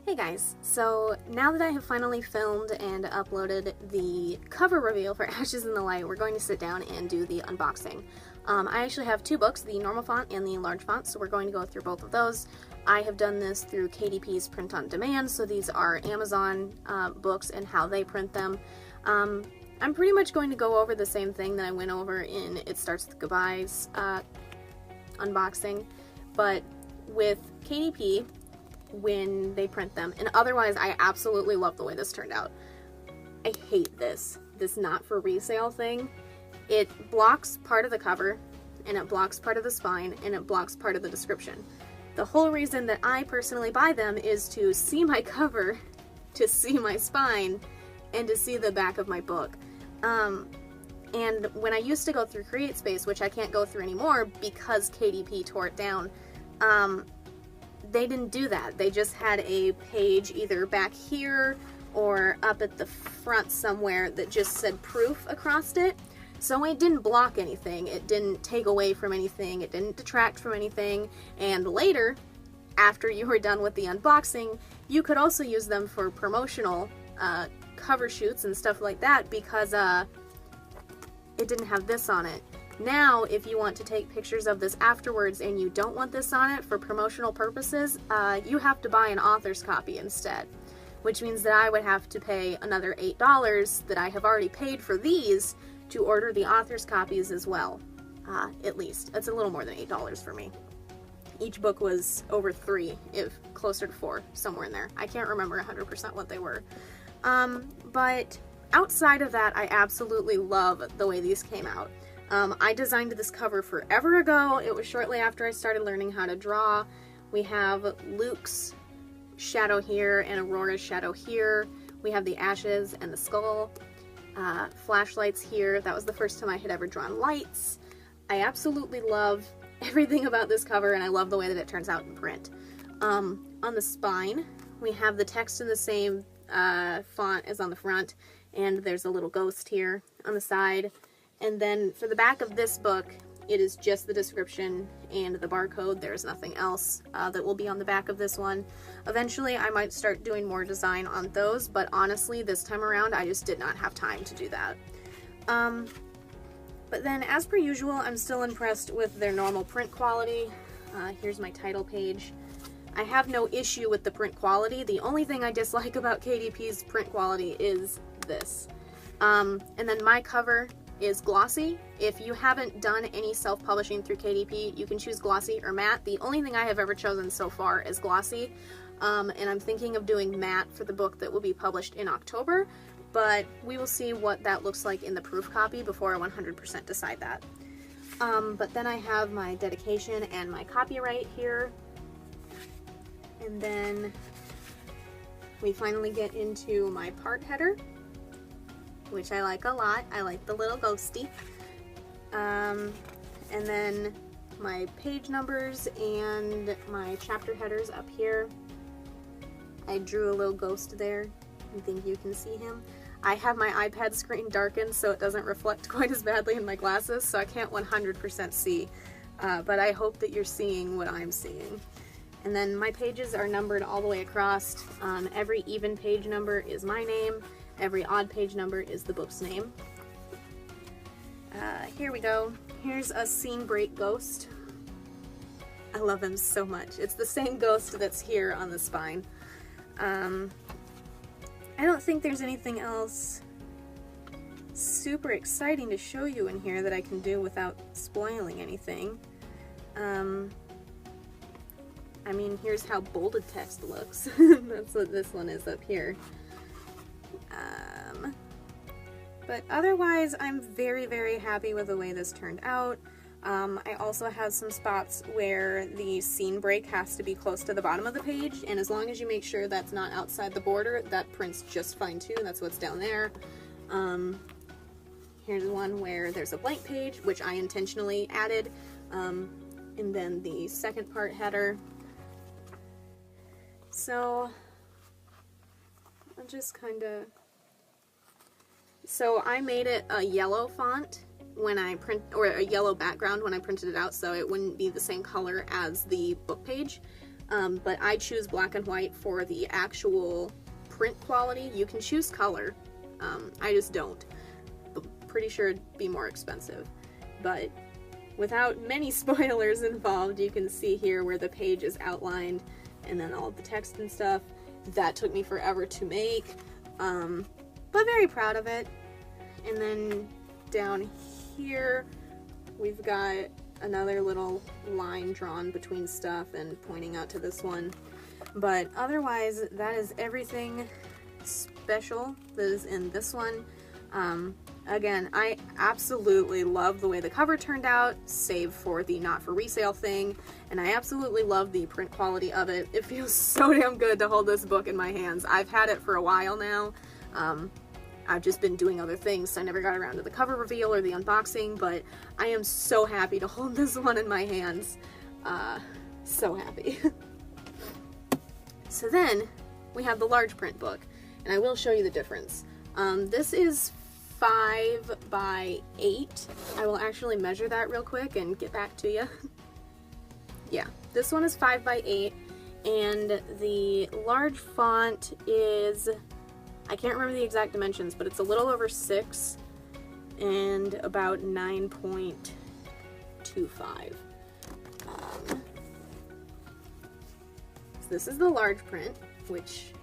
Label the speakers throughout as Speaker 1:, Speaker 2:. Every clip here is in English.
Speaker 1: Hey guys, so now that I have finally filmed and uploaded the cover reveal for Ashes in the Light, we're going to sit down and do the unboxing. I actually have two books, the normal font and the large font, so we're going to go through both of those. I have done this through KDP's print on demand, so these are Amazon books and how they print them. I'm pretty much going to go over the same thing that I went over in It Starts With Goodbyes unboxing, but with KDP, when they print them, and otherwise I absolutely love the way this turned out. I hate this not for resale thing. It blocks part of the cover, and it blocks part of the spine, and it blocks part of the description. The whole reason that I personally buy them is to see my cover, to see my spine, and to see the back of my book. And when I used to go through CreateSpace, which I can't go through anymore because KDP tore it down, they didn't do that. They just had a page either back here or up at the front somewhere that just said proof across it. So it didn't block anything. It didn't take away from anything. It didn't detract from anything. And later, after you were done with the unboxing, you could also use them for promotional cover shoots and stuff like that because it didn't have this on it. Now, if you want to take pictures of this afterwards and you don't want this on it for promotional purposes, you have to buy an author's copy instead, which means that I would have to pay another $8 that I have already paid for these to order the author's copies as well, at least. It's a little more than $8 for me. Each book was over $3, if closer to $4, somewhere in there. I can't remember 100% what they were. But outside of that, I absolutely love the way these came out. I designed this cover forever ago. It was shortly after I started learning how to draw. We have Luke's shadow here and Aurora's shadow here. We have the ashes and the skull. Flashlights here. That was the first time I had ever drawn lights. I absolutely love everything about this cover, and I love the way that it turns out in print. On the spine, we have the text in the same font as on the front, and there's a little ghost here on the side. And then for the back of this book, it is just the description and the barcode. There's nothing else that will be on the back of this one. Eventually, I might start doing more design on those, but honestly, this time around, I just did not have time to do that. But then, as per usual, I'm still impressed with their normal print quality. Here's my title page. I have no issue with the print quality. The only thing I dislike about KDP's print quality is this. And then my cover is glossy. If you haven't done any self-publishing through KDP, you can choose glossy or matte. The only thing I have ever chosen so far is glossy, and I'm thinking of doing matte for the book that will be published in October, but we will see what that looks like in the proof copy before I 100% decide that. But then I have my dedication and my copyright here, and then we finally get into my part header, which I like a lot. I like the little ghosty. And then my page numbers and my chapter headers up here. I drew a little ghost there. I think you can see him. I have my iPad screen darkened so it doesn't reflect quite as badly in my glasses, so I can't 100% see. But I hope that you're seeing what I'm seeing. And then my pages are numbered all the way across. Every even page number is my name. Every odd page number is the book's name. Here we go. Here's a scene break ghost. I love him so much. It's the same ghost that's here on the spine. I don't think there's anything else super exciting to show you in here that I can do without spoiling anything. I mean, here's how bolded text looks. That's what this one is up here. But otherwise, I'm very, very happy with the way this turned out. I also have some spots where the scene break has to be close to the bottom of the page, and as long as you make sure that's not outside the border, that prints just fine too. That's what's down there. Here's one where there's a blank page, which I intentionally added, and then the second part header. So I'll just kind of... So I made it a yellow font when I print, or a yellow background when I printed it out, so it wouldn't be the same color as the book page. but I choose black and white for the actual print quality. You can choose color. I just don't. Pretty sure it'd be more expensive. But without many spoilers involved, you can see here where the page is outlined and then all of the text and stuff. That took me forever to make, but very proud of it. And then down here, we've got another little line drawn between stuff and pointing out to this one. But otherwise, that is everything special that is in this one. Again, I absolutely love the way the cover turned out, save for the not for resale thing, and I absolutely love the print quality of it. It feels so damn good to hold this book in my hands. I've had it for a while now. I've just been doing other things, so I never got around to the cover reveal or the unboxing, but I am so happy to hold this one in my hands. So happy. So then, we have the large print book, and I will show you the difference. This is 5 by 8. I will actually measure that real quick and get back to you. Yeah, this one is 5 by 8, and the large font is, I can't remember the exact dimensions, but it's a little over 6 and about 9.25. So this is the large print, which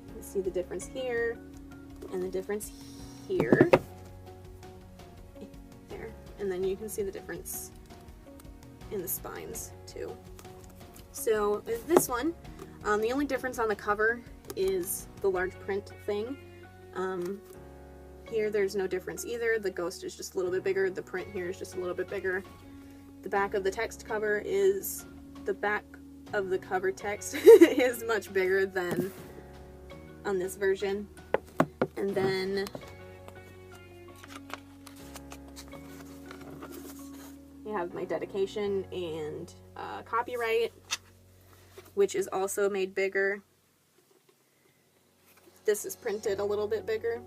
Speaker 1: you can see the difference here and the difference here. There. And then you can see the difference in the spines too. So with this one, the only difference on the cover is the large print thing. Here there's no difference either. The ghost is just a little bit bigger. The print here is just a little bit bigger. The back of the text cover is, the back of the cover text is much bigger than on this version. And then you have my dedication and copyright, which is also made bigger. This is printed a little bit bigger.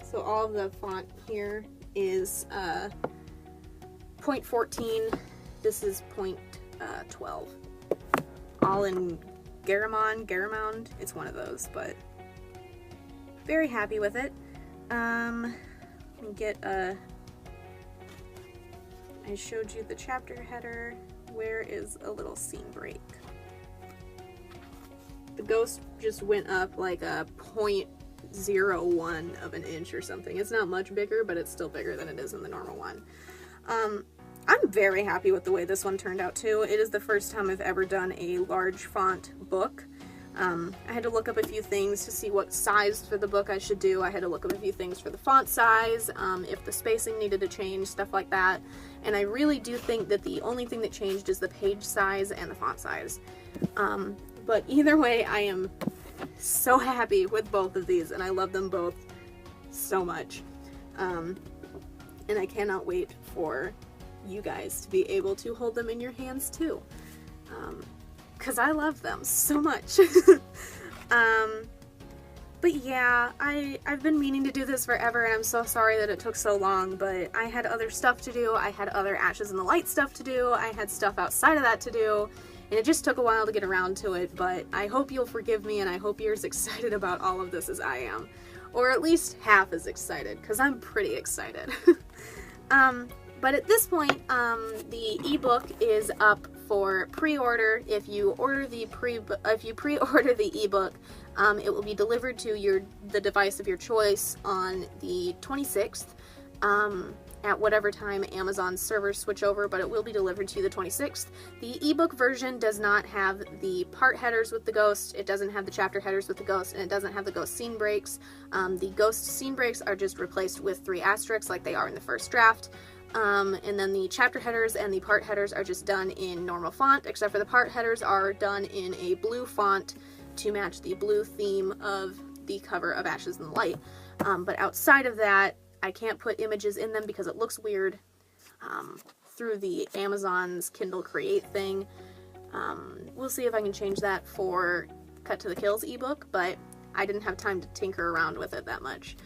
Speaker 1: So all of the font here is 0.14. This is 0.12. All in Garamond. It's one of those, but very happy with it. Let me get a, I showed you the chapter header. Where is a little scene break? The ghost just went up like a 0.01 of an inch or something. It's not much bigger, but it's still bigger than it is in the normal one. I'm very happy with the way this one turned out too. It is the first time I've ever done a large font book. I had to look up a few things to see what size for the book I should do. I had to look up a few things for the font size, if the spacing needed to change, stuff like that. And I really do think that the only thing that changed is the page size and the font size. But either way, I am so happy with both of these, and I love them both so much. And I cannot wait for you guys to be able to hold them in your hands too. Because I love them so much. But yeah, I've been meaning to do this forever, and I'm so sorry that it took so long, but I had other stuff to do. I had other Ashes in the Light stuff to do. I had stuff outside of that to do, and it just took a while to get around to it, but I hope you'll forgive me, and I hope you're as excited about all of this as I am. Or at least half as excited, because I'm pretty excited. But at this point, the ebook is up for pre-order. If you order the pre-order the ebook, it will be delivered to the device of your choice on the 26th. At whatever time Amazon's servers switch over, but it will be delivered to you the 26th. The ebook version does not have the part headers with the ghost, it doesn't have the chapter headers with the ghost, and it doesn't have the ghost scene breaks. The ghost scene breaks are just replaced with 3 asterisks like they are in the first draft. And then the chapter headers and the part headers are just done in normal font, except for the part headers are done in a blue font to match the blue theme of the cover of Ashes in the Light. But outside of that, I can't put images in them because it looks weird through the Amazon's Kindle Create thing. We'll see if I can change that for Cut to the Kills ebook, but I didn't have time to tinker around with it that much.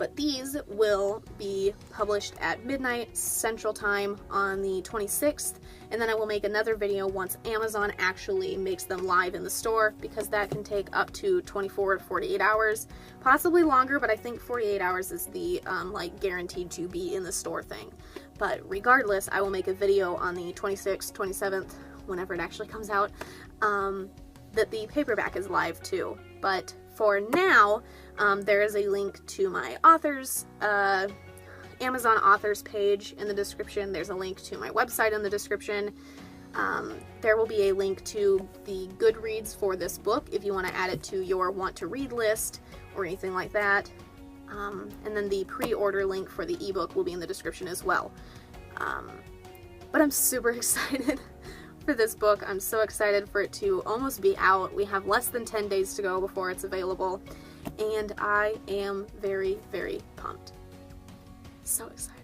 Speaker 1: But these will be published at midnight Central Time on the 26th, and then I will make another video once Amazon actually makes them live in the store, because that can take up to 24 to 48 hours, possibly longer, but I think 48 hours is the like guaranteed to be in the store thing. But regardless, I will make a video on the 26th, 27th, whenever it actually comes out, that the paperback is live too. But for now, there is a link to my authors, Amazon authors page in the description. There's a link to my website in the description. There will be a link to the Goodreads for this book if you want to add it to your want to read list or anything like that. And then the pre-order link for the ebook will be in the description as well. But I'm super excited for this book. I'm so excited for it to almost be out. We have less than 10 days to go before it's available, and I am very, very pumped. So excited.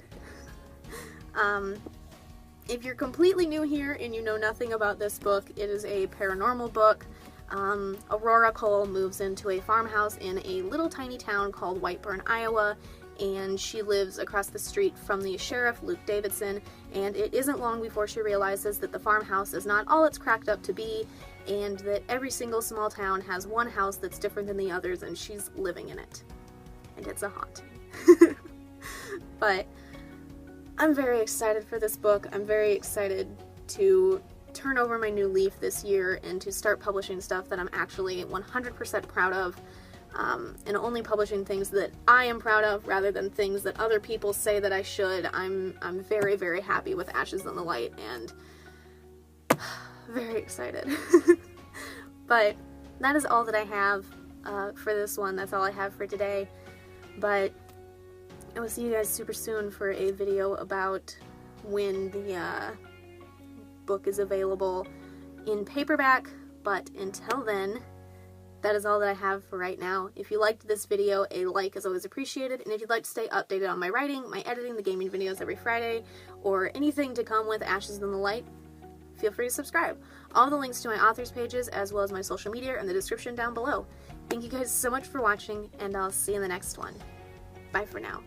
Speaker 1: If you're completely new here and you know nothing about this book, it is a paranormal book. Aurora Cole moves into a farmhouse in a little tiny town called Whiteburn, Iowa, and she lives across the street from the sheriff, Luke Davidson, and it isn't long before she realizes that the farmhouse is not all it's cracked up to be, and that every single small town has one house that's different than the others, and she's living in it. And it's a haunting. But I'm very excited for this book. I'm very excited to turn over my new leaf this year and to start publishing stuff that I'm actually 100% proud of. And only publishing things that I am proud of rather than things that other people say that I should. I'm very, very happy with Ashes in the Light and very excited. But that is all that I have for this one. That's all I have for today. But I will see you guys super soon for a video about when the book is available in paperback. But until then, that is all that I have for right now. If you liked this video, a like is always appreciated, and if you'd like to stay updated on my writing, my editing, the gaming videos every Friday, or anything to come with Ashes in the Light, feel free to subscribe. All the links to my authors pages, as well as my social media, are in the description down below. Thank you guys so much for watching, and I'll see you in the next one. Bye for now.